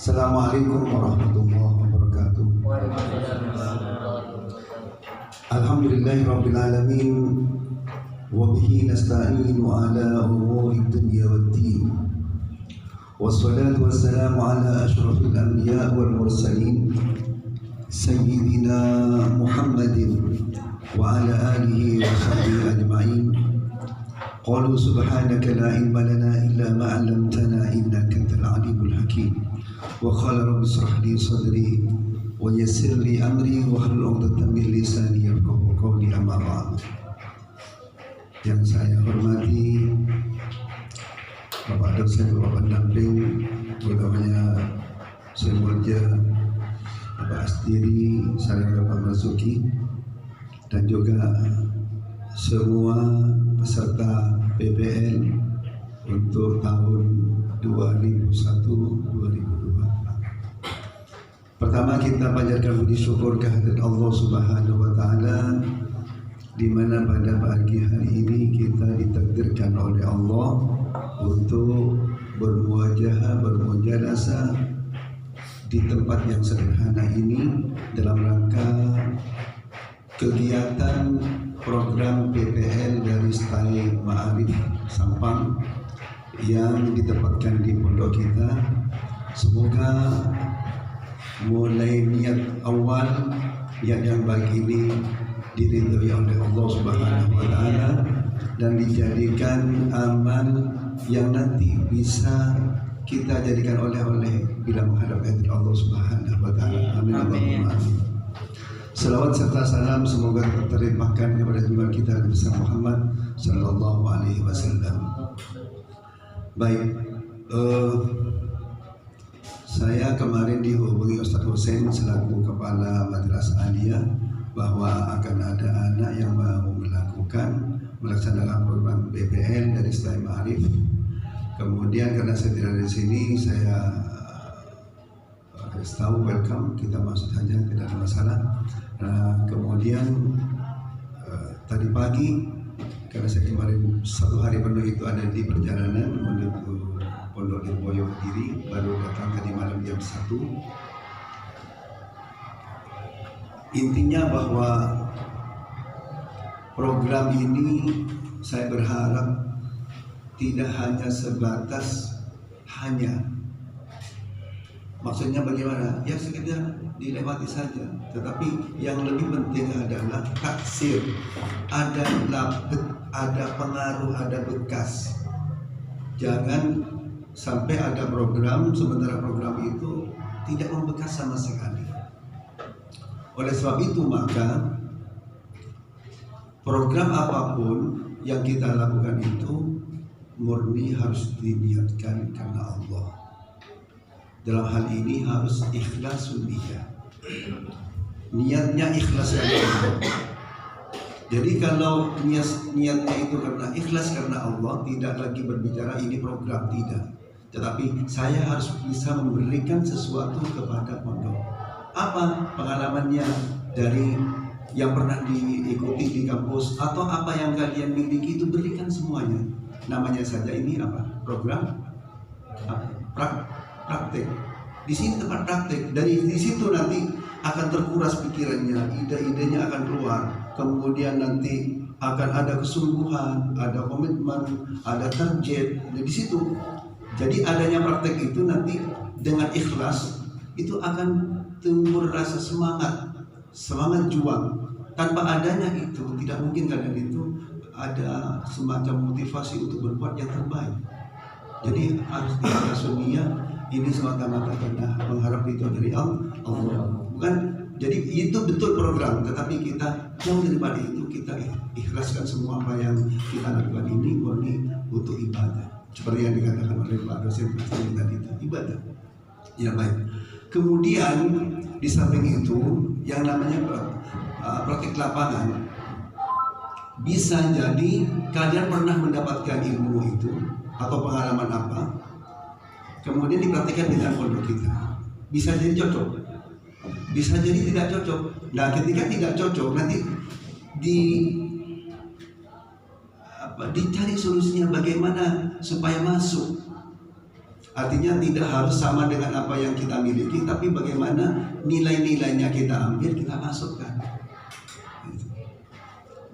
Assalamualaikum warahmatullahi wabarakatuh. Alhamdulillahirabbil alamin wa bihi nasta'inu ala umuri dunya waddin. Wassalatu wassalamu ala asyrafil anbiya wal mursalin sayyidina Muhammadin wa ala alihi wa sahbihi ajma'in. Qalu subhanaka la ilma lana illa ma 'allamtana innaka antal alimul hakim. Wa qala rabbi ishrah li sadri wa yassir li amri wa hlul 'uqdatam min lisani yafqahu qawli, amma ba'd. Yang saya hormati Bapak dosen, Bapak pendamping, utamanya Syekh Mulja, Bapak Astiri, saya Bapak Marzuki, dan juga semua peserta PPL untuk tahun 2001-2002. Pertama, kita panjatkan puji syukur kehadirat Allah Subhanahu wa taala, di mana pada pagi hari ini kita ditakdirkan oleh Allah untuk bermujalasah di tempat yang sederhana ini dalam rangka kegiatan program PPL dari Stai Ma'arif Sampang yang ditempatkan di pondok kita. Semoga mulai niat awal, niat yang baik ini diridhoi oleh Allah Subhanahu wa taala dan dijadikan amal yang nanti bisa kita jadikan oleh-oleh bila menghadap hadirat Allah Subhanahu wa taala. Amin Allahumma amin. Salawat serta salam semoga terlimpahkan kepada junjungan kita Nabi Muhammad sallallahu alaihi wasallam. Baik, saya kemarin dihubungi Ustaz Hussein selaku kepala Madrasah Aliyah bahwa akan ada anak yang mau melaksanakan program PPL dari Stai Ma'arif. Kemudian karena saya tidak di sini, saya tahu welcome, kita masuk saja, tidak ada masalah. Kemudian tadi pagi, karena saya kemarin satu hari penuh itu ada di perjalanan menuju Pondok Lirboyo Kediri, baru datang tadi malam jam 1. Intinya bahwa program ini saya berharap tidak hanya sebatas maksudnya bagaimana? Ya sekedar dilewati saja. Tetapi yang lebih penting adalah taksir, ada labet, ada pengaruh, ada bekas. Jangan sampai ada program sementara program itu tidak membekas sama sekali. Oleh sebab itu maka program apapun yang kita lakukan itu murni harus diniatkan karena Allah. Dalam hal ini harus ikhlasun niyah. Niatnya ikhlas karena Allah. Jadi kalau niatnya itu karena ikhlas karena Allah, tidak lagi berbicara ini program, tidak. Tetapi saya harus bisa memberikan sesuatu kepada pondok. Apa pengalamannya dari yang pernah diikuti di kampus atau apa yang kalian miliki, itu berikan semuanya. Namanya saja ini apa? Program praktek. Di sini tempat praktek. Dari di situ nanti akan terkuras pikirannya, ide-idenya akan keluar. Kemudian nanti akan ada kesungguhan, ada komitmen, ada target. Di situ. Jadi adanya praktek itu nanti dengan ikhlas itu akan tumbuh rasa semangat juang. Tanpa adanya itu tidak mungkin kalian itu ada semacam motivasi untuk berbuat yang terbaik. Jadi harus diikhlasun niyah ini semata-mata karena mengharap itu dari Allah. Bukan, jadi itu betul program, tetapi kita jauh daripada itu, kita ikhlaskan semua apa yang kita lakukan ini murni untuk ibadah. Seperti yang dikatakan oleh Pak dosen tadi, itu ibadah. Ya baik. Kemudian di samping itu yang namanya praktik lapangan, bisa jadi kalian pernah mendapatkan ilmu itu atau pengalaman apa, kemudian dipraktikkan dengan pondok kita. Bisa jadi cocok, bisa jadi tidak cocok. Nah ketika tidak cocok nanti dicari solusinya bagaimana supaya masuk. Artinya tidak harus sama dengan apa yang kita miliki, tapi bagaimana nilai-nilainya kita ambil, kita masukkan.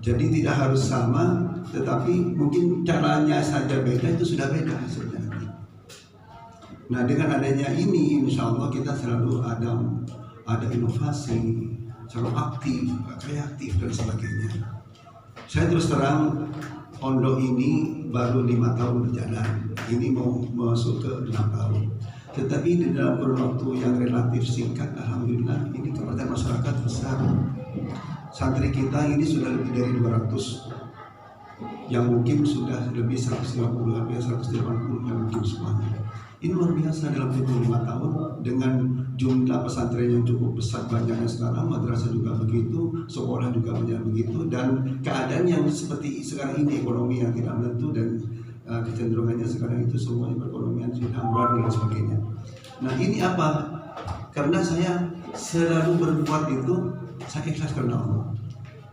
Jadi tidak harus sama, tetapi mungkin caranya saja beda, itu sudah beda hasilnya. Nah, dengan adanya ini, insya Allah kita selalu ada inovasi, selalu aktif, kreatif dan sebagainya. Saya terus terang, pondok ini baru 5 tahun berjalan. Ini mau masuk ke 6 tahun. Tetapi di dalam kurun waktu yang relatif singkat, alhamdulillah ini kepercayaan masyarakat besar. Santri kita ini sudah lebih dari 200, yang mungkin sudah lebih 150, hampir 180 yang mungkin semuanya. Ini luar biasa dalam tempoh 5 tahun dengan jumlah pesantren yang cukup besar banyaknya sekarang, madrasah juga begitu, sekolah juga banyak begitu, dan keadaan yang seperti sekarang ini, ekonomi yang tidak menentu dan kecenderungannya sekarang itu semuanya perekonomian sudah ambruk dan sebagainya. Nah, ini apa? Karena saya selalu berbuat itu saya ikhlas karena Allah.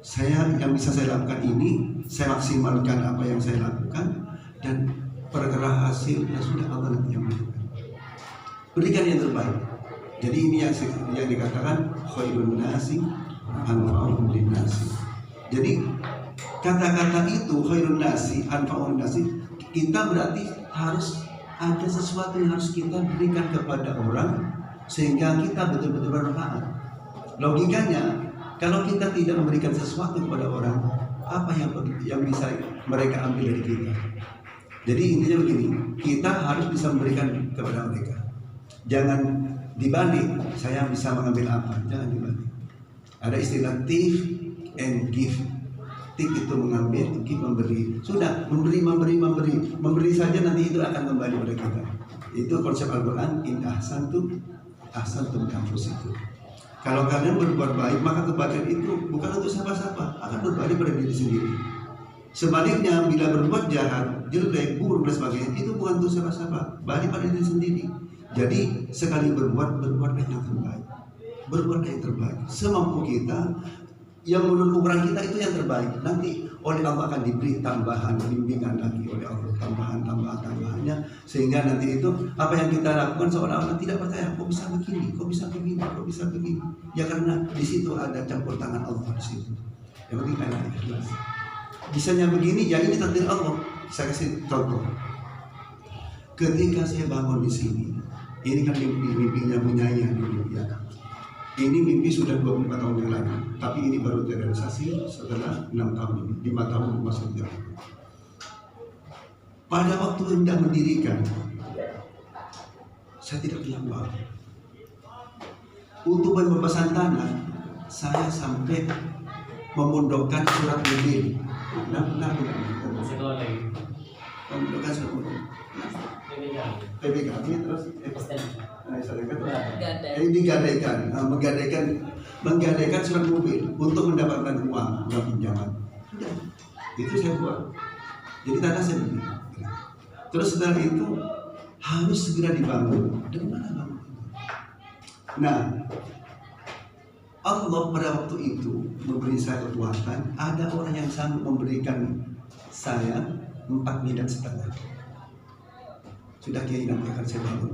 Saya yang bisa saya lakukan ini, saya maksimalkan apa yang saya lakukan, dan perkara hasilnya sudah Allah nanti yang berikan. Berikan yang terbaik. Jadi ini yang dikatakan khairun nasi anfa'uhum linnasi. Jadi kata-kata itu khairun nasi anfa'uhum linnasi, kita berarti harus ada sesuatu yang harus kita berikan kepada orang sehingga kita betul-betul bermanfaat. Logikanya, kalau kita tidak memberikan sesuatu kepada orang, apa yang bisa mereka ambil dari kita? Jadi intinya begini, kita harus bisa memberikan kepada mereka. Jangan dibalik, saya bisa mengambil apa? Jangan dibalik. Ada istilah take and give. Take itu mengambil, give memberi. Sudah, memberi saja nanti itu akan kembali pada kita. Itu konsep Al-Quran, in ahsantum ahsantum li anfusikum. Kalau kalian berbuat baik, maka kebaikan itu bukan untuk siapa-siapa, akan berbalik pada diri sendiri. Sebaliknya, bila berbuat jahat, jelek, buruk dan sebagainya, itu bukan untuk siapa-siapa, balik pada diri sendiri. Jadi sekali berbuatlah yang terbaik, berbuatlah yang terbaik semampu kita. Yang menurut ukuran kita itu yang terbaik. Nanti oleh Allah akan diberi tambahan, bimbingan lagi oleh Allah, tambahannya, sehingga nanti itu apa yang kita lakukan seolah-olah tidak percaya, kok bisa begini, kok bisa begini. Ya karena di situ ada campur tangan Allah di situ. Yang penting karena ikhlas. Bisanya begini, ya ini takdir Allah. Saya kasih contoh. Ketika saya bangun di sini, ini kan mimpinya Bunyaya dulu ya. Ini mimpi sudah 25 tahun yang lalu, tapi ini baru terrealisasi setelah 6 tahun ini, 5 tahun maksudnya. Pada waktu hendak mendirikan, saya tidak punya uang. Untuk pembebasan tanah, saya sampai memondokkan surat mobil. Memondokkan surat mobil. PBKB terus menggadaikan surat mobil untuk mendapatkan uang pinjaman. Sudah, itu saya buat. Jadi tanah saya beli. Terus setelah itu harus segera dibangun. Dari mana bangun? Nah, Allah pada waktu itu memberi saya kekuatan. Ada orang yang sanggup memberikan saya 4,5 miliar. Sudah Kiai nanti akan saya bangun.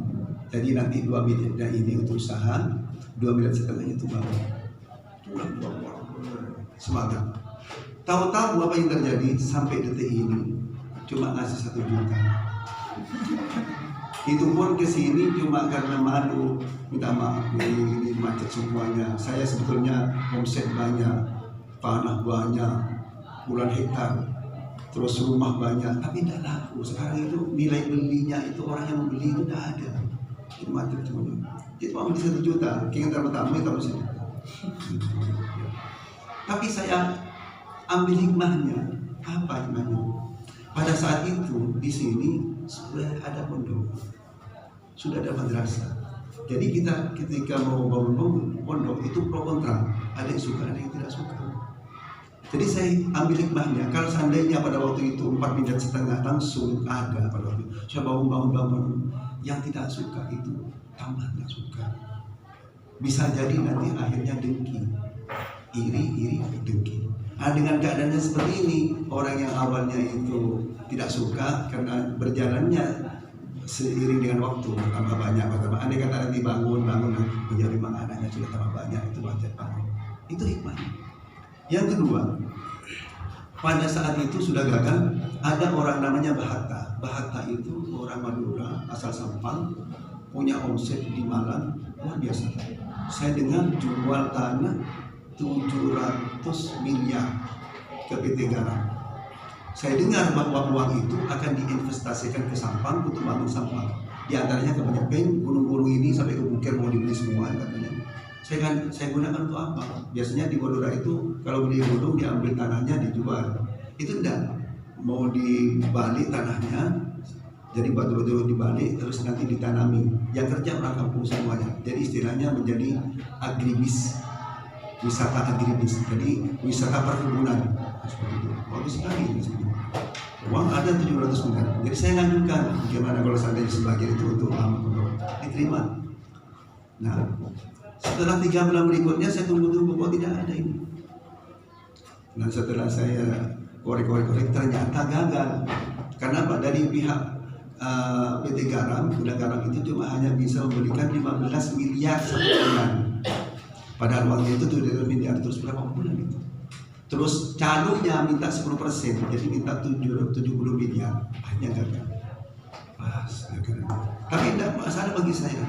Jadi nanti 2 miliar ini untuk usaha, 2,5 miliar itu bangun. Semangat. Tahu-tahu apa yang terjadi sampai detik ini cuma ngasih 1 juta. Itu pun kesini cuma karena malu, minta maaf ini macet semuanya. Saya sebetulnya omset banyak, tanah banyak, puluhan hektar, terus rumah banyak, tapi tidak laku. Sekarang itu nilai belinya itu orang yang membeli itu tidak ada. Itu macet semuanya. Itu mau di 1 juta, kita pertama itu harus 1 juta. Tapi saya ambil hikmahnya. Apa hikmahnya? Pada saat itu di sini sudah ada pondok, sudah ada madrasah. Jadi kita ketika mau bangun pondok itu pro kontra, ada yang suka, ada yang tidak suka. Jadi saya ambil hikmahnya. Kalau seandainya pada waktu itu 4,5 miliar langsung ada pada waktu itu, saya bangun, yang tidak suka itu tambah tidak suka. Bisa jadi nanti akhirnya dengki, iri dengki. Nah, dengan keadaannya seperti ini, orang yang awalnya itu tidak suka karena berjalannya seiring dengan waktu bertambah banyak. Andai kata nanti bangun menjadi memang anaknya sudah tambah banyak, itu wajar bangun. Itu hikmahnya. Yang kedua, pada saat itu sudah gagal, ada orang namanya Bahatta. Bahatta itu orang Madura, asal Sampang, punya omset di Malang luar biasa. Saya dengar jual tanah 700 miliar ke PT Garam. Saya dengar bahwa uang itu akan diinvestasikan ke Sampang untuk bangun Sampang. Di antaranya ke Penyepeng, gunung-gunung ini sampai ke Bukir mau dibeli semua katanya. Saya gunakan untuk apa? Biasanya di Madura itu kalau beli gunung diambil tanahnya dijual. Itu enggak, mau dibalik tanahnya, jadi batu-batu dibalik terus nanti ditanami. Yang kerja orang kampung semuanya. Jadi istilahnya menjadi agribis, wisata agribis. Jadi wisata perkebunan. Seperti itu. Bagus sekali di sini. Uang ada 700 miliar. Jadi saya ngajukan bagaimana kalau seandainya sebagian itu untuk diterima. Nah, setelah 3 bulan berikutnya saya tunggu-tunggu kok tidak ada ini. Nah, setelah saya korek-korek ternyata gagal. Karena apa? Dari pihak PT Garam, Gudang Garam itu cuma hanya bisa memberikan 15 miliar satu bulan. Padahal uangnya itu 7 miliar terus berapa bulan itu? Terus calonnya minta 10%, jadi minta 70 miliar, hanya gagal. Tapi tidak masalah bagi saya,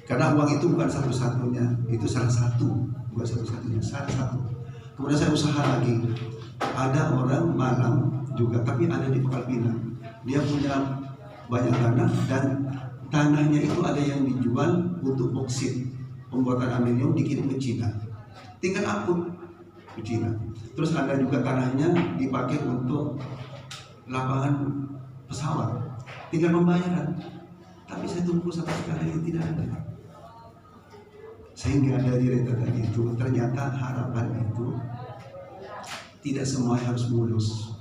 karena uang itu bukan satu-satunya, itu salah satu, bukan satu-satunya, salah satu. Kemudian saya usaha lagi, ada orang Malang juga, tapi ada di Pangkal Pinang. Dia punya banyak tanah dan tanahnya itu ada yang dijual untuk boksit, pembuatan aluminium dikirim ke Cina, tinggal ampun ke Cina. Terus ada juga tanahnya dipakai untuk lapangan pesawat, tinggal pembayaran. Tapi saya tunggu sampai sekarang ini tidak ada. Sehingga dari rentetan itu ternyata harapan itu tidak semua harus mulus,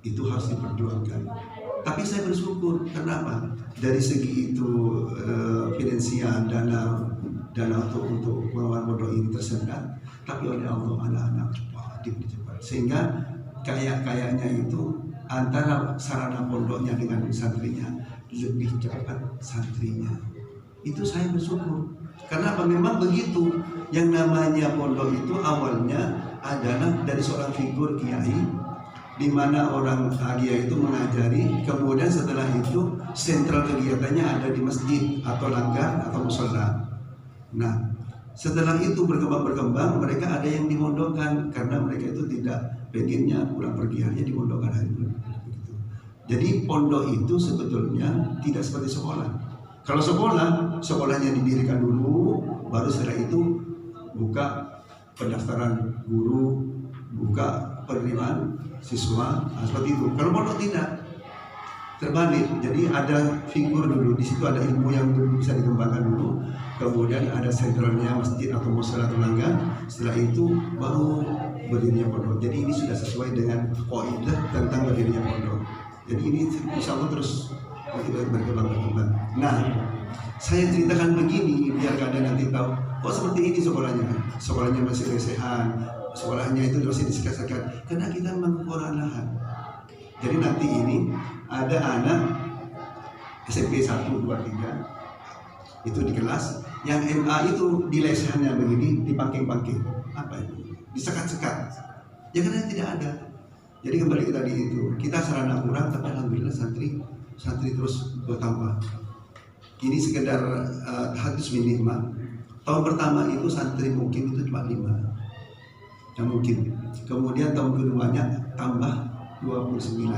itu harus diperjuangkan. Tapi saya bersyukur, kenapa? Dari segi itu finansial, dana untuk pengelolaan pondok ini tersendat, tapi oleh Allah anak-anak cepat dipercepat, sehingga kayaknya itu antara sarana pondoknya dengan santrinya lebih cepat santrinya. Itu saya bersyukur. Karena apa? Memang begitu. Yang namanya pondok itu awalnya adalah dari seorang figur kiai, di mana orang kiai itu mengajari, kemudian setelah itu sentral kegiatannya ada di masjid atau langgar atau musola. Nah, setelah itu berkembang, mereka ada yang dimondokkan karena mereka itu tidak pengennya pulang pergi, hanya dimondokkan hari ini. Jadi pondok itu sebetulnya tidak seperti sekolah. Kalau sekolahnya didirikan dulu, baru setelah itu buka pendaftaran guru, buka penerimaan siswa, seperti itu. Kalau pondok tidak, terbalik. Jadi ada figur dulu, di situ ada ilmu yang bisa dikembangkan dulu. Kemudian ada sentralnya masjid atau musola atau langgar. Setelah itu baru berdirinya pondok. Jadi ini sudah sesuai dengan kaidah tentang berdirinya pondok. Jadi ini insya Allah terus berkembang. Nah, saya ceritakan begini biar kalian nanti tahu. Kok seperti ini sekolahnya? Sekolahnya masih lesehan, sekolahnya itu masih disekat-sekat. Karena kita memang kekurangan lahan. Jadi nanti ini ada anak SMP 1, 2, 3 itu di kelas, yang MA itu di lesehannya begini, dipangking-pangking. Apa itu? Disekat-sekat. Ya karena tidak ada. Jadi kembali ke tadi itu, kita sarana kurang, tapi alhamdulillah santri terus bertambah. Ini sekedar hadis minimah. Tahun pertama itu santri mungkin itu cuma 5, yang mungkin. Kemudian tahun keduanya tambah 29.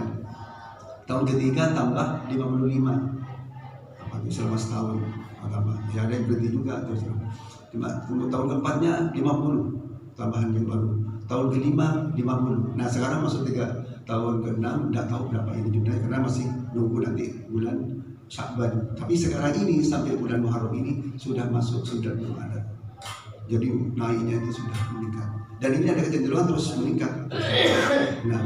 Tahun ketiga tambah 55. Selama setahun tambah. Ya ada yang berhenti juga terus. Tahun keempatnya 50, tambahan yang baru. Tahun kelima 50. Nah sekarang masuk 3 tahun ke-6, tidak tahu berapa ini jumlahnya karena masih nunggu nanti bulan Sya'ban. Tapi sekarang ini sampai bulan Muharram ini sudah masuk 90 adat. Jadi naiknya itu sudah meningkat. Dan ini ada kecenderungan terus meningkat. Nah,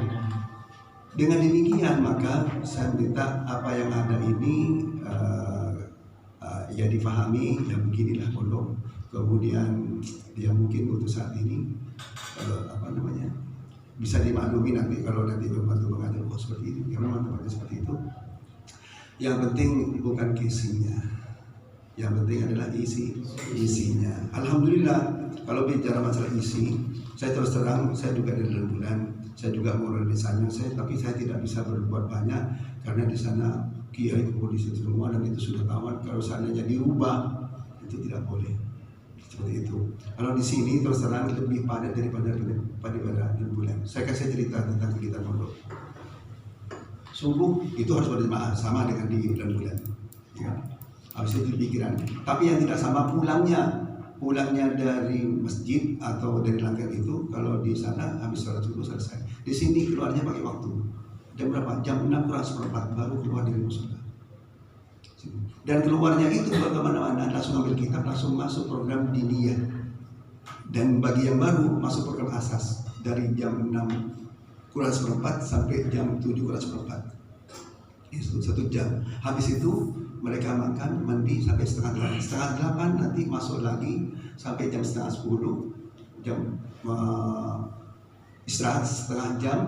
dengan demikian maka saya minta apa yang ada ini ya difahami, ya beginilah pondok. Kemudian dia mungkin untuk saat ini bisa dimaklumi nanti kalau nanti membantu mengajar seperti itu, karena memang tempatnya seperti itu. Yang penting bukan isinya, yang penting adalah isinya. Alhamdulillah, kalau bicara masalah isi, saya terus terang, saya juga dari bulan, saya juga mau di sana, tapi saya tidak bisa berbuat banyak karena di sana kiai kondisi semua dan itu sudah tamat. Kalau seandainya dirubah, itu tidak boleh. Seperti itu. Kalau di sini terus terang lebih padat daripada bulan. Saya kasih cerita tentang kegiatan pondok. Subuh itu harus berjamaah sama dengan di bulan. Ya. Habis itu pikiran. Tapi yang tidak sama pulangnya dari masjid atau dari langgar itu, kalau di sana habis sholat subuh selesai. Di sini keluarnya pakai waktu. Jam berapa? Jam 6 kurang seperempat baru keluar dari musola. Dan keluarnya itu kemana-mana, langsung ambil kitab, langsung masuk program diniyah. Dan bagi yang baru masuk program asas dari jam 6 kurang seperempat sampai jam 7 kurang seperempat. Itu 1 jam. Habis itu mereka makan, mandi sampai setengah 8 nanti masuk lagi sampai jam setengah 10, jam istirahat setengah jam,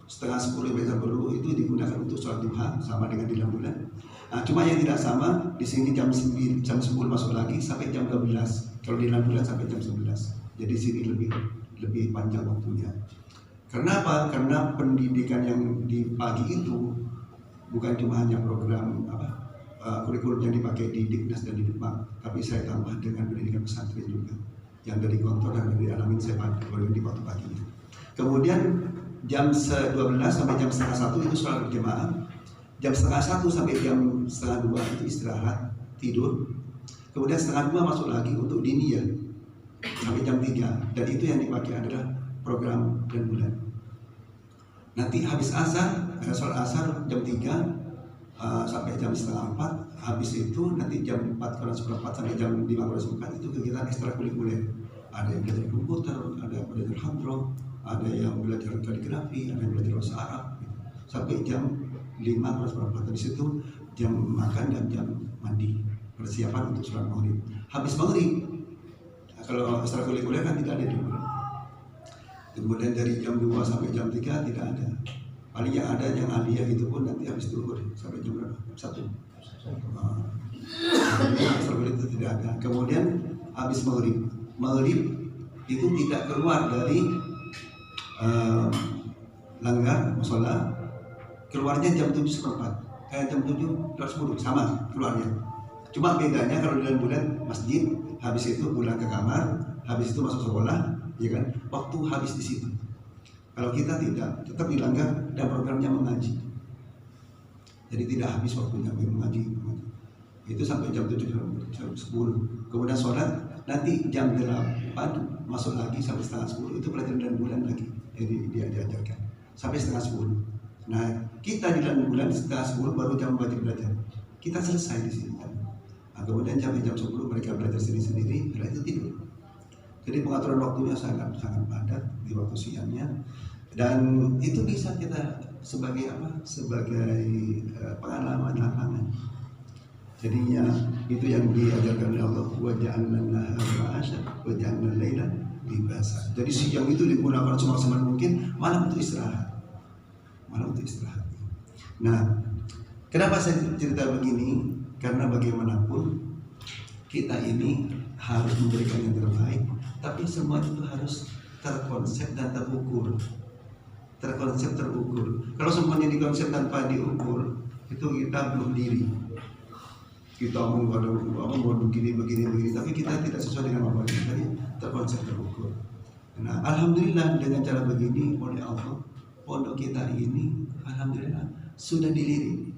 setengah 10 jam 10 itu digunakan untuk sholat duha sama dengan di bulan. Nah, cuma yang tidak sama di sini jam 10 masuk lagi sampai jam 12. Kalau di bulan sampai jam 11. Jadi sini lebih panjang waktunya. Karena apa? Karena pendidikan yang di pagi itu bukan cuma hanya program kurikulum yang dipakai di Diknas dan di Demak, tapi saya tambah dengan pendidikan pesantren juga yang dari Gontor dan dari Alamin saya pakai di waktu pagi. Kemudian jam 12 sampai jam setengah 1 itu sholat berjamaah. Jam setengah 1 sampai jam setengah 2 itu istirahat tidur. Kemudian setengah 2 masuk lagi untuk diniyah sampai jam 3, dan itu yang dipakai adalah program dan bulan. Nanti habis asar, sholat asar jam 3 sampai jam setengah 4. Habis itu nanti jam 4 kurang seperempat sampai jam 5 kurang seperempat itu kegiatan ekstrakurikuler. Ada yang belajar komputer, ada yang belajar hadroh, ada yang belajar kaligrafi, ada yang belajar bahasa Arab sampai jam 5 kurang seperempat. Habis itu jam makan dan jam mandi, persiapan untuk sholat maghrib. Habis maghrib, kalau ekstrakurikuler kan tidak ada di bulan. Kemudian dari jam 2 sampai jam 3 tidak ada. Paling yang ada yang aliyah itu pun nanti habis zuhur sampai jam berapa? 1. Ekstrakurikuler itu tidak ada. Kemudian habis maghrib itu tidak keluar dari langgar musola, keluarnya jam 7:15. Jam 7:10 sama keluarnya. Cuma bedanya kalau di bulan masjid, habis itu pulang ke kamar, habis itu masuk sekolah, ya kan? Waktu habis di situ. Kalau kita tidak, tetap di langgar dan programnya mengaji. Jadi tidak habis waktunya mengaji. Itu sampai jam 7 jam 10. Kemudian sholat, nanti jam 8 masuk lagi sampai setengah 10 itu pelajaran dan bulan lagi. Jadi dia diajarkan sampai setengah 10. Nah, kita di dalam bulan setengah 10 baru jam wajib belajar. Kita selesai di sini. Nah, kemudian jam 10 mereka belajar sendiri-sendiri, setelah itu tidur. Jadi pengaturan waktunya sangat padat di waktu siangnya, dan itu bisa kita sebagai pengalaman lapangan. Jadinya itu yang diajarkan oleh Allah, wa ja'alna an-nahara ma'asha wa ja'alna al-laila libasa. Jadi siang itu digunakan semaksimal mungkin, malam untuk istirahat. Nah, kenapa saya cerita begini? Karena bagaimanapun kita ini harus memberikan yang terbaik, tapi semua itu harus terkonsep dan terukur. Kalau semuanya dikonsep tanpa diukur, itu kita belum diri. Kita mau begini, tapi kita tidak sesuai dengan apa yang tadi terkonsep terukur. Nah, alhamdulillah dengan cara begini oleh Allah, pondok kita ini alhamdulillah sudah dilirik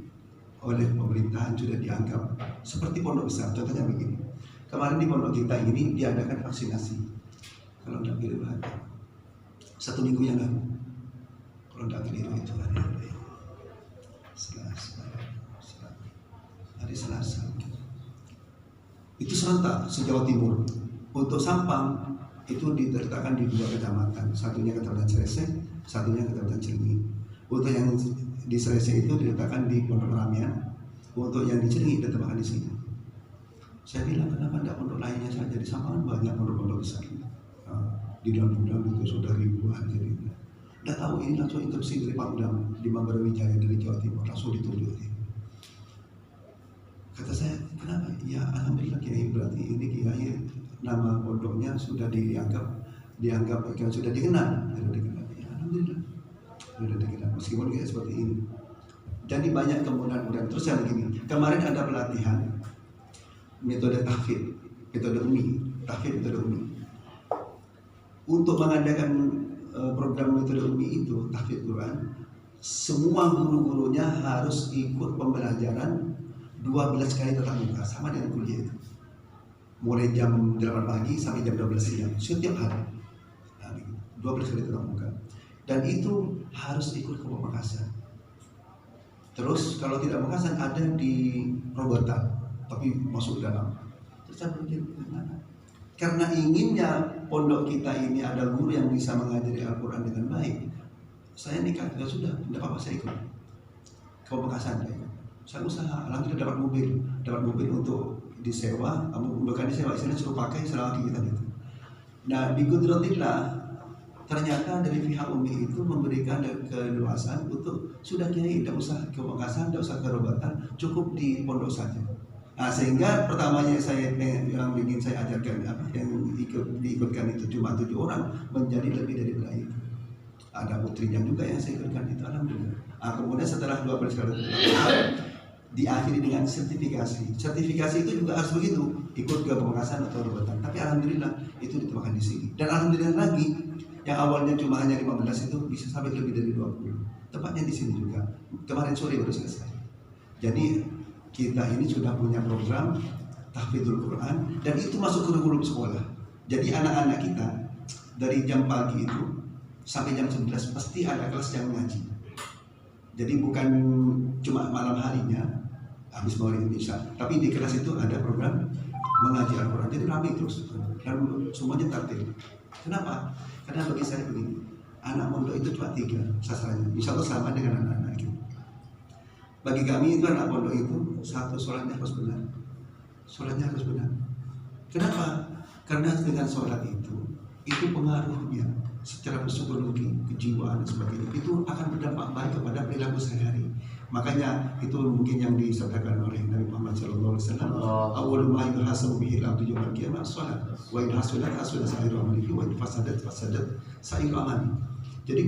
oleh pemerintahan, sudah dianggap seperti pondok besar. Contohnya begini, kemarin di pondok kita ini diadakan vaksinasi. Kalau tidak keliru ada 1 minggu yang lalu. Kalau tidak keliru itu hari Selasa. Itu serentak se-Jawa Timur. Untuk Sampang itu diletakkan di 2 kecamatan, satunya Kecamatan Sresek, satunya Kecamatan Cilenyi. Untuk yang di Sresek itu diletakkan di Pondok Ramian, untuk yang di Cilenyi diletakkan di sini. Saya bilang kenapa tidak pondok lainnya saja, di Sampang banyak pondok-pondok besar. Di dalam itu sudah ribuan. Jadi tidak tahu, ini langsung instruksi dari Pak Udam di Manggarai Wijaya dari Jawa Timur, langsung ditunjuk. Kata saya, kenapa? Ya alhamdulillah Kiai, berarti ini Kiai nama pondoknya sudah dianggap sudah dikenal. Ya, alhamdulillah sudah dikenal meskipun kayak seperti ini. Jadi banyak kemudahan. Terus yang begini, kemarin ada pelatihan metode tahfidz, metode umi. Untuk mengadakan program metode umi itu tahfidz Quran, semua guru-gurunya harus ikut pembelajaran 12 kali tatap muka, sama dengan kuliah itu. Mulai jam 8 pagi sampai jam 12 siang setiap hari. 12 kali tatap muka. Dan itu harus ikut ke Pamekasan. Terus kalau tidak Pamekasan ada di Robotan, tapi masuk ke dalam. Terus saya berpikir, gimana? Karena inginnya pondok kita ini ada guru yang bisa mengajari Al-Quran dengan baik. Saya nikah, ya sudah, tidak apa-apa saya ikut ke Pamekasan. Saya usaha, alhamdulillah dapat mobil untuk disewa, bukan disewa, istilahnya suruh pakai selama kegiatan itu. Nah, di Qudratillah ternyata dari pihak Umi itu memberikan keleluasan untuk sudah Kiai, tidak usah ke Pamekasan, tidak usah ke Robotan, cukup di pondok saja. Nah, sehingga pertamanya yang ingin saya ajarkan yang diikutkan itu cuma 7 orang menjadi lebih dari itu. Ada putrinya juga yang saya ikutkan itu, alhamdulillah. Nah, kemudian setelah 12 kali diakhiri dengan sertifikasi. Sertifikasi itu juga harus begitu, ikut ke Pamekasan atau Robotan. Tapi alhamdulillah itu ditemukan di sini. Dan alhamdulillah lagi, yang awalnya cuma hanya 15 itu bisa sampai lebih dari 20. Tepatnya di sini juga. Kemarin sore baru selesai. Jadi kita ini sudah punya program tahfidzul Quran dan itu masuk kurikulum sekolah. Jadi anak-anak kita dari jam pagi itu sampai jam 11 pasti ada kelas yang mengaji. Jadi bukan cuma malam harinya habis maghrib isya, tapi di kelas itu ada program mengaji Al-Quran. Jadi ramai terus dan semuanya tertib. Kenapa? Karena bagi saya begini, anak pondok itu cuma 3 sasarannya. Insya Allah sama dengan anak-anak itu. Bagi kami itu anak pondok itu satu, sholatnya harus benar. Sholatnya harus benar. Kenapa? Karena dengan sholat itu pengaruhnya secara psikologi, kejiwaan dan sebagainya itu akan berdampak baik kepada perilaku sehari-hari. Makanya itu mungkin yang disabdakan oleh Nabi Muhammad SAW. Awwalu ma yuhasabu bihi al-abdu yawmal qiyamah as-shalat. Wa in hasunat sa'iru amalihi wa in fasadat sa'iru amalihi. Jadi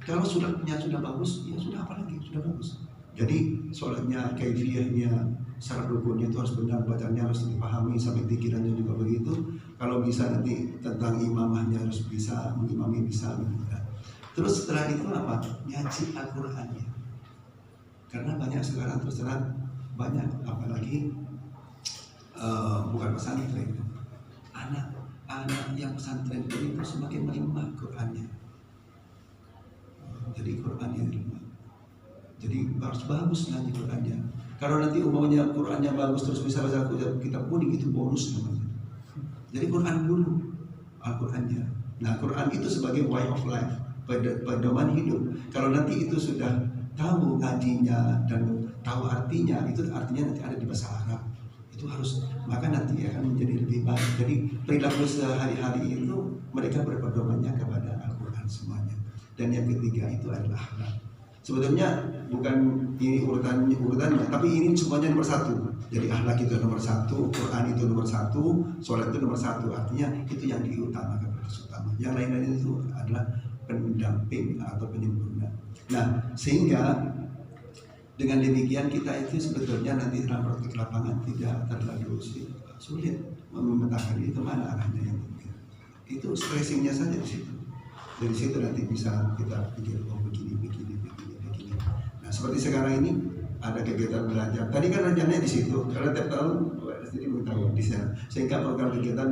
kalau sholatnya sudah bagus, ya sudah apa lagi? Sudah bagus. Jadi sholatnya, kaifiyahnya, syarat rukunnya itu harus benar, bacaannya harus dipahami, sampai pikirannya juga begitu. Kalau bisa nanti tentang imamahnya harus bisa, mengimami bisa. Terus setelah itu apa? Ngaji Al-Qurannya. Karena banyak sekarang terus terang banyak, apalagi bukan pesantren, anak yang pesantren itu semakin melemah Qurannya. Jadi Qurannya lemah. Jadi harus bagus ngaji Qurannya. Kalau nanti umumnya Qurannya bagus terus bisa baca kitab kuning itu bonus namanya. Jadi Quran dulu, Al-Qurannya. Nah, Quran itu sebagai way of life, pedoman hidup. Kalau nanti itu sudah tahu ngajinya dan tahu artinya, itu artinya nanti ada di bahasa Arab. Itu harus, maka nanti akan menjadi lebih baik. Jadi perilaku sehari-hari itu mereka berpedomannya kepada Al-Quran semuanya. Dan yang ketiga itu adalah akhlak. Sebetulnya bukan ini urutannya, tapi ini semuanya nomor 1. Jadi akhlak itu nomor 1, Quran itu nomor 1, sholat itu nomor 1. Artinya itu yang diutamakan utama. Yang lain-lain itu adalah pendamping atau penyempurna. Nah, sehingga dengan demikian kita itu sebetulnya nanti dalam praktik lapangan tidak terlalu sulit memetakan itu mana arahnya yang benar. Itu stressingnya saja di situ. Dari situ nanti bisa kita pikir begini. Nah, seperti sekarang ini ada kegiatan belajar. Tadi kan rencananya di situ. Karena tiap tahun jadi mengetahui di sana. Sehingga program kegiatan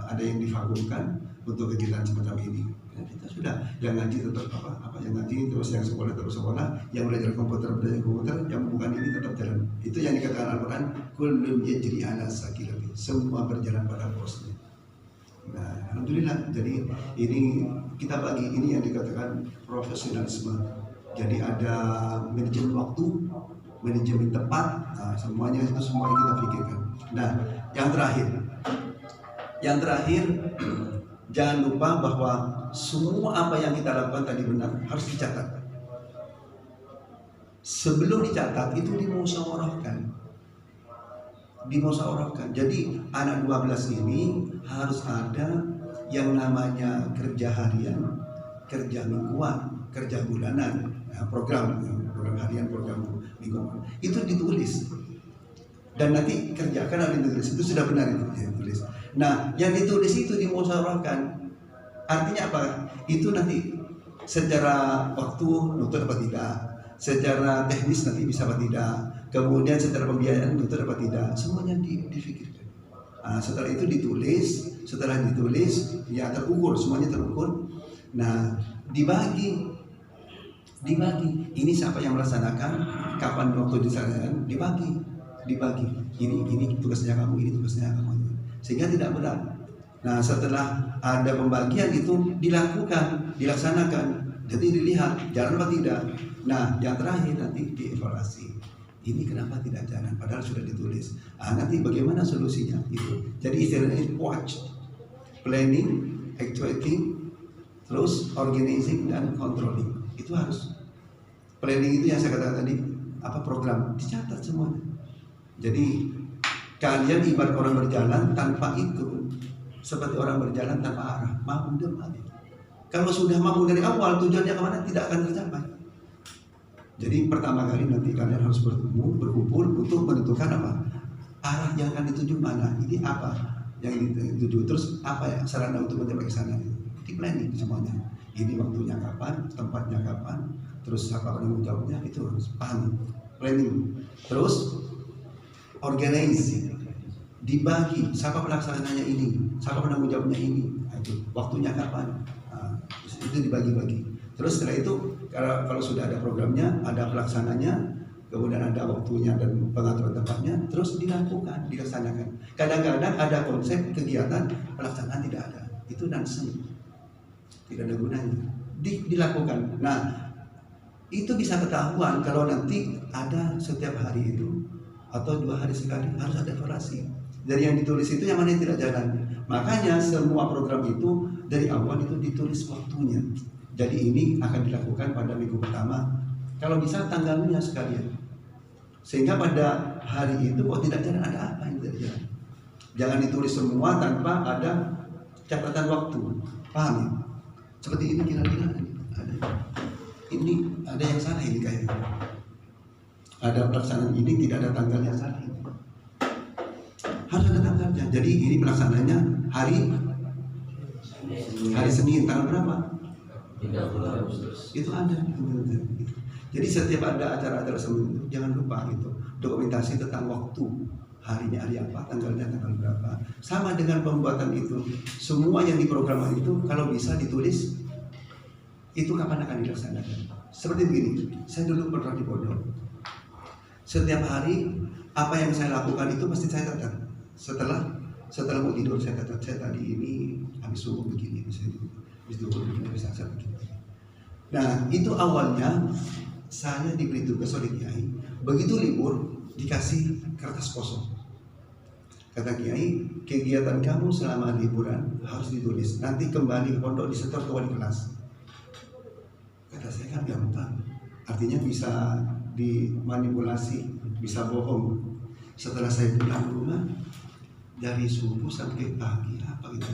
ada yang divakumkan untuk kegiatan semacam ini. Ya, kita sudah yang ngaji tetap apa yang ngaji, terus yang sekolah terus sekolah, yang belajar komputer, yang bukan ini tetap jalan. Itu yang dikatakan Al-Quran, kullun yajri ala sakilati. Semua berjalan pada porosnya. Nah, alhamdulillah. Jadi ini kita bagi ini yang dikatakan profesionalisme. Jadi ada manajemen waktu, manajemen tempat, nah, semuanya itu semua kita pikirkan. Nah, yang terakhir jangan lupa bahwa semua apa yang kita lakukan tadi benar harus dicatat. Sebelum dicatat itu dimusyawarahkan. dimusyawarahkan. Jadi anak 12 ini harus ada yang namanya kerja harian, kerja mingguan, kerja bulanan, program harian, program mingguan. Itu ditulis. Dan nanti kerjakan ada ditulis. Itu sudah benar itu ditulis. Nah, yang ditulis itu dimusyawarahkan. Artinya apa? Itu nanti secara waktu nutur apa tidak, secara teknis nanti bisa apa tidak, kemudian secara pembiayaan nutur apa tidak, semuanya difikirkan. Setelah itu ditulis, ya terukur, semuanya terukur. Nah, dibagi. Ini siapa yang melaksanakan, kapan waktu dilaksanakan, dibagi. Ini tugasnya kamu, ini tugasnya kamu. Sehingga tidak berat. Nah, setelah ada pembagian itu dilaksanakan. Jadi dilihat jalan apa tidak. Nah, yang terakhir nanti dievaluasi. Ini kenapa tidak jalan? Padahal sudah ditulis. Nanti bagaimana solusinya itu. Jadi istilahnya watch, planning, actuating, terus organizing dan controlling. Itu harus. Planning itu yang saya katakan tadi, program dicatat semuanya. Jadi kalian ibarat orang berjalan tanpa itu, seperti orang berjalan tanpa arah, mabuk. Kalau sudah mabuk dari awal, tujuannya kemana tidak akan tercapai. Jadi pertama kali nanti kalian harus berkumpul untuk menentukan arah yang akan dituju mana. Ini apa yang dituju, terus apa ya sarana untuk mencapai ke sana. Di planning semuanya. Ini waktunya kapan, tempatnya kapan, terus apa penanggung jawabnya, itu harus paham. Planning, terus organize, dibagi, siapa pelaksananya ini, siapa penanggung jawabnya ini, waktunya kapan, itu dibagi-bagi. Terus setelah itu kalau sudah ada programnya, ada pelaksananya, kemudian ada waktunya dan pengaturan tempatnya, terus dilaksanakan. Kadang-kadang ada konsep kegiatan pelaksanaan tidak ada, itu nonsense, tidak ada gunanya. Dilakukan. Nah, itu bisa ketahuan kalau nanti ada setiap hari itu atau 2 hari sekali harus ada evaluasi. Dari yang ditulis itu yang mana yang tidak jalan. Makanya semua program itu dari awal itu ditulis waktunya. Jadi ini akan dilakukan pada minggu pertama. Kalau bisa tanggalnya sekalian. Sehingga pada hari itu kok tidak jalan, ada apa yang tidak jalan. Jangan ditulis semua tanpa ada catatan waktu. Paham ya? Seperti ini kira-kira ini ada yang salah ini kayaknya. Ada pelaksanaan ini tidak ada tanggalnya salah. Harus ada tanggalnya. Jadi ini pelaksanaannya hari Senin tanggal berapa? 30 Agustus. Itu ada. Jadi setiap ada acara-acara Senin jangan lupa itu dokumentasi tentang waktu, harinya hari apa, tanggalnya tanggal berapa. Sama dengan pembuatan itu, semua yang diprogramkan itu kalau bisa ditulis itu kapan akan dilaksanakan. Seperti begini, saya dulu pernah di Pondok. Setiap hari apa yang saya lakukan itu pasti saya catat. Setelah mau tidur saya catat, saya tadi ini habis subuh begini, habis duhur begini, habis asar begini. Nah, itu awalnya saya diberi tugas oleh Kiai. Begitu libur dikasih kertas kosong. Kata Kiai, kegiatan kamu selama liburan harus ditulis. Nanti kembali ke pondok disetor ke wali kelas. Kata saya kan gampang. Artinya bisa dimanipulasi, bisa bohong. Setelah saya pulang ke rumah, dari subuh sampai pagi apa gitu.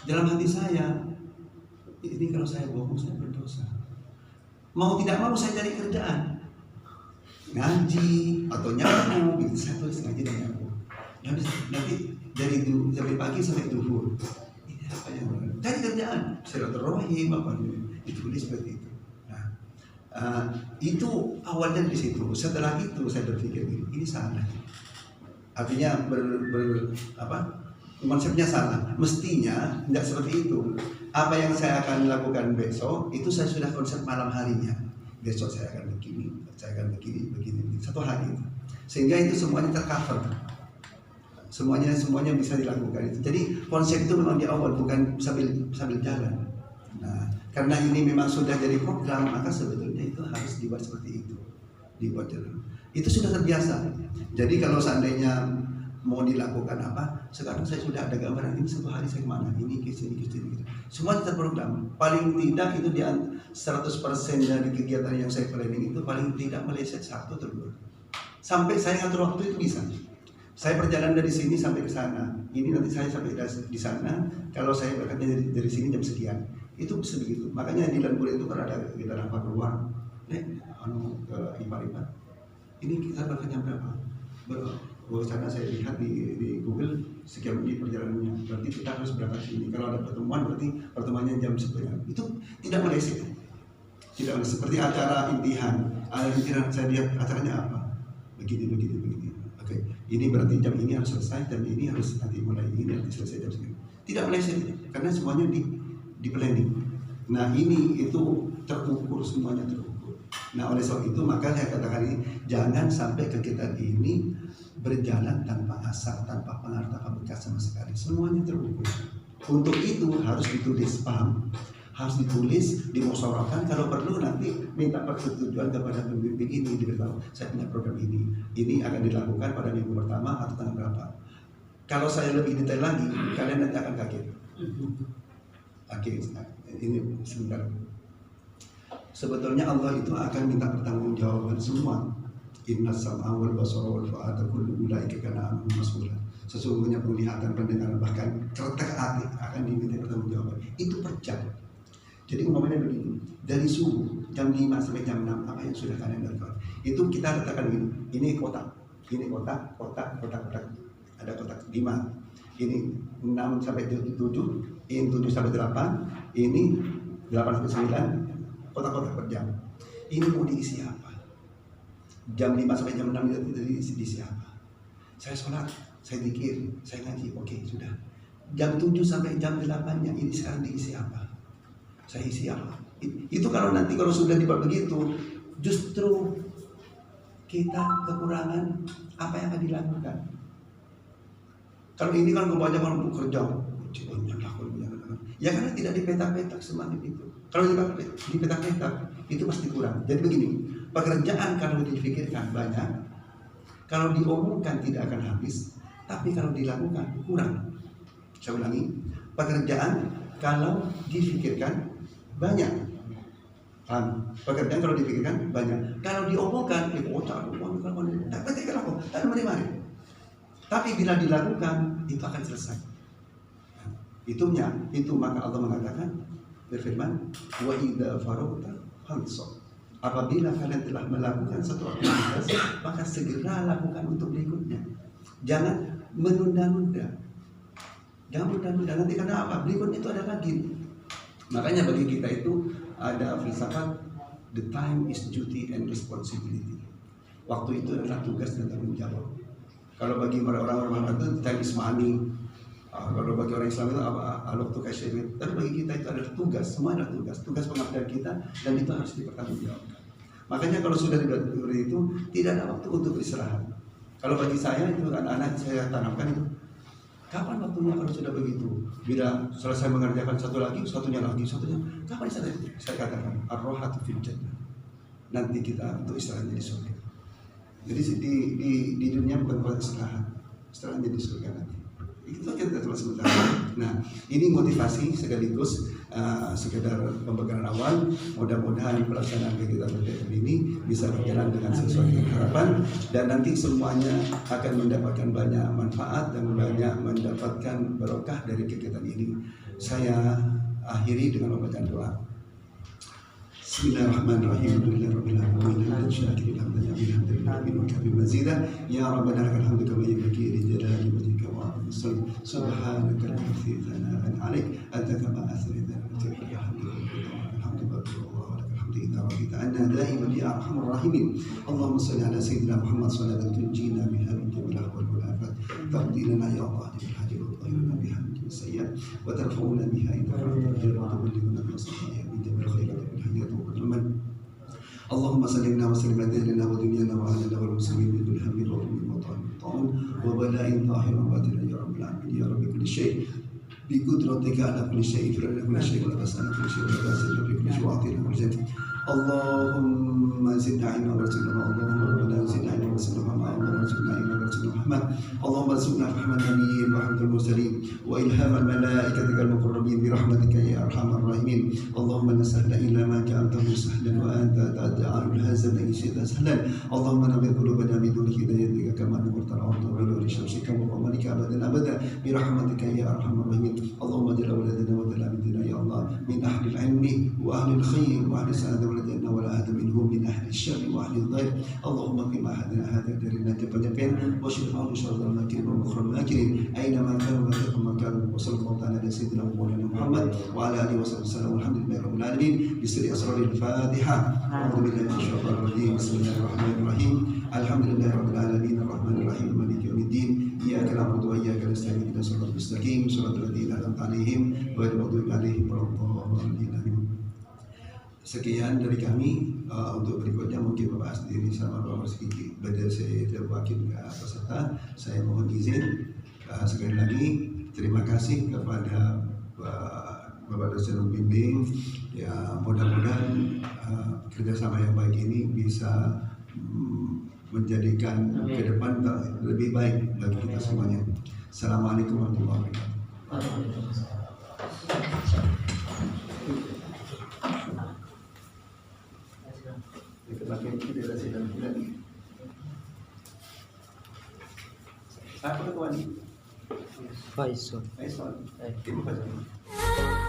Dalam hati saya, ini kalau saya bohong saya berdosa. Mau tidak mau saya cari kerjaan, ngaji atau nyapu gitu. Saya tulis ngaji dan nyapu. Nanti dari pagi sampai duhur. Ini apa yang cari kerjaan? Silaturahim apa ditulis seperti itu. Nah, itu awalnya di situ. Setelah itu saya berpikir ini salah. Artinya konsepnya salah. Mestinya tidak seperti itu. Apa yang saya akan lakukan besok itu saya sudah konsep malam harinya. Besok saya akan begini, begini. Satu hari itu. Sehingga itu semuanya tercover. Semuanya bisa dilakukan itu. Jadi konsep itu memang di awal, bukan sambil jalan. Nah, karena ini memang sudah jadi program, maka sebetulnya itu harus dibuat seperti itu. Dibuat jalan. Itu sudah terbiasa. Jadi kalau seandainya mau dilakukan apa, sekarang saya sudah ada gambaran ini satu hari saya kemana, ini ke sini. Semua terprogram. Paling tidak itu di 100% dari kegiatan yang saya planning itu paling tidak meleset 1 atau 2. Sampai saya ngatur waktu itu bisa. Saya perjalanan dari sini sampai ke sana. Ini nanti saya sampai di sana. Kalau saya berangkatnya dari sini jam sekian, itu bisa begitu. Makanya di lembur itu kan ada kita apa keluar, ke ipar-ipar. Ini kita berangkat jam berapa? Karena saya lihat di Google sekian menit perjalanannya. Berarti kita harus berangkat sini. Kalau ada pertemuan berarti pertemuannya jam sekian. Itu tidak meleset. Tidak meleset. Seperti acara intihan. Saya lihat acaranya apa? Begitu. Oke, ini berarti jam ini harus selesai, jam ini harus nanti mulai ini nanti selesai jam segini. Tidak meleset, karena semuanya di planning. Nah ini itu terukur, semuanya terukur. Nah oleh sebab itu maka saya katakan ini jangan sampai kegiatan ini berjalan tanpa asal, tanpa pengaruh bekas sama sekali. Semuanya terukur. Untuk itu harus ditulis, paham? Harus ditulis, dimusyawarahkan, kalau perlu nanti minta persetujuan kepada pembimbing ini, diberitahu saya punya program ini akan dilakukan pada minggu pertama atau tanggal berapa. Kalau saya lebih detail lagi, kalian nanti akan kaget. Oke, ini sebentar. Sebetulnya Allah itu akan minta pertanggungjawaban semua. Inna sam'a wal basara wal fu'ada kullu ulaika kana anhu mas'ula. Sesungguhnya penglihatan, pendengaran, bahkan kertek hati akan diminta pertanggungjawaban. Itu per jam. Jadi umpamanya begini, dari subuh jam 5 sampai jam 6 apa yang sudah kalian lakukan? Itu kita letakkan begini, ini kotak, ada kotak 5, ini 6 sampai 7, ini 7 sampai 8, ini 8 sampai 9, kotak-kotak per jam. Ini mau diisi apa? Jam 5 sampai jam 6 itu diisi apa? Saya sholat, saya zikir, saya ngaji, oke sudah. Jam 7 sampai jam 8-nya ini sekarang diisi apa? Saya isi apa? Itu kalau nanti kalau sudah dibuat begitu, justru kita kekurangan apa yang akan dilakukan. Kalau ini kan kebanyakan kerja, ya karena tidak dipetak-petak semangat itu. Kalau dipetak-petak itu pasti kurang. Jadi begini, pekerjaan kalau dipikirkan banyak, kalau diomongkan tidak akan habis, tapi kalau dilakukan kurang. Saya ulangi, pekerjaan kalau dipikirkan banyak, pekerjaan kalau dipikirkan banyak, kalau diomongkan tapi bila dilakukan itu akan selesai. Itu maka Allah mengatakan berfirman, wa idza faragta fansab. Apabila kalian telah melakukan satu aktivitas, maka segera lakukan untuk berikutnya. Jangan menunda-nunda. Nanti karena apa? Berikutnya itu ada lagi. Makanya bagi kita itu ada filsafat the time is duty and responsibility. Waktu itu adalah tugas dan tanggung jawab. Kalau bagi orang-orang itu time is money. Kalau bagi orang Islam itu waktu kasih. Tapi bagi kita itu adalah tugas, semua adalah tugas pengabdian kita dan itu harus dipertanggungjawabkan. Makanya kalau sudah diberi itu tidak ada waktu untuk beristirahat. Kalau bagi saya itu anak-anak saya tanamkan itu. Kapan waktunya kalau sudah begitu? Bila selesai mengerjakan satunya lagi. Kapan saya katakan ar-rahatu fil jannah. Nanti kita untuk istirahat di surga. Jadi di dunia bukan buat istirahat di surga nanti. Itu kita terus sebentar. Nah, ini motivasi sekaligus sekedar pembekalan awal. Mudah-mudahan pelaksanaan kegiatan ini bisa berjalan dengan sesuai dengan harapan dan nanti semuanya akan mendapatkan banyak manfaat dan banyak mendapatkan berkah dari kegiatan ini. Saya akhiri dengan pembacaan doa. Bismillahirrahmanirrahim. Alhamdulillahirabbil alamin. Syakiril hamdan wa kabir mazida. Ya rabbana lakal hamdu kama yanbaghi li jalali wajhika wa 'azimi subhanaka la ilaha illa anta anta kama asrita دائما يا ارحم الراحمين. اللهم صل على سيدنا محمد صلاه تنجينا بها من جميع الاهوال والافات تقضي لنا يا الله بالحاجه وتطهرنا بها من جميع السيئات وترفعنا بها الى الدرجات وتبلغنا بها من جميع الخيرات والحياه والامل. اللهم سلمنا وسلم ديننا ودنيانا واهلنا والمسلمين من كل هم وغم وطعن وبلاء ظاهر وباطن يا رب العالمين يا رب كل شيء بقدرتك على كل شيء، اغفر لنا كل شيء ولا تسألنا كل شيء ولا تسألنا كل شيء واعطينا كل شيء Allahumma zidna ilma warzuqna Allahumma zidna ilma warzuqna Allahumma zidna ilma warzuqna Muhammad Allahumma zidna fahman nabiyyin wa hamdul mursalin wa ilhamal malaikatika al-muqarrabin bi rahmatika ya arhamar rahimin Allahumma la sahla illa ma ja'altahu sahlan wa anta taj'alul hazana shi'tan sahlan Allahumma nawwir qulubana bi nuri hidayatika kama nawwarta al-ardha bi nuri shamsika wa qamarika abadan abada bi rahmatika ya arhamar rahimin Allahumma ja'al awladana wa talamidina ya Allah min ahli al-ilmi wa ahli al-khair wa ahli as-sa'adah wal jannah wa la ahad minhum min ahli الشر وأهل الضير اللهم قم أحدنا هذا دارنا جبل واشف عنه شر الماكرين ومكر الماكرين أينما كانوا لا تكن مكانهم وصلى الله تعالى على سيدنا ومولانا محمد وعلى آله وصحبه وسلم والحمد لله رب العالمين بسر أسرار الفاتحة أعوذ بالله من الشيطان الرجيم بسم الله الرحمن الرحيم الحمد لله رب العالمين الرحمن الرحيم مالك يوم الدين إياك نعبد وإياك نستعين اهدنا الصراط المستقيم صراط الذين أنعمت عليهم غير المغضوب عليهم ولا الضالين. Sekian dari kami. Untuk berikutnya mungkin membahas diri sama Bapak Sekiki. Badai saya tidak wakil ke peserta. Saya mohon izin sekali lagi terima kasih kepada Bapak dosen pembimbing. Ya mudah-mudahan kerjasama yang baik ini bisa menjadikan ke depan lebih baik bagi kita semuanya. Assalamualaikum warahmatullahi wabarakatuh. Pakai federasi dan bulan. Siapa tuan? Faisal. Faisal. Terima kasih.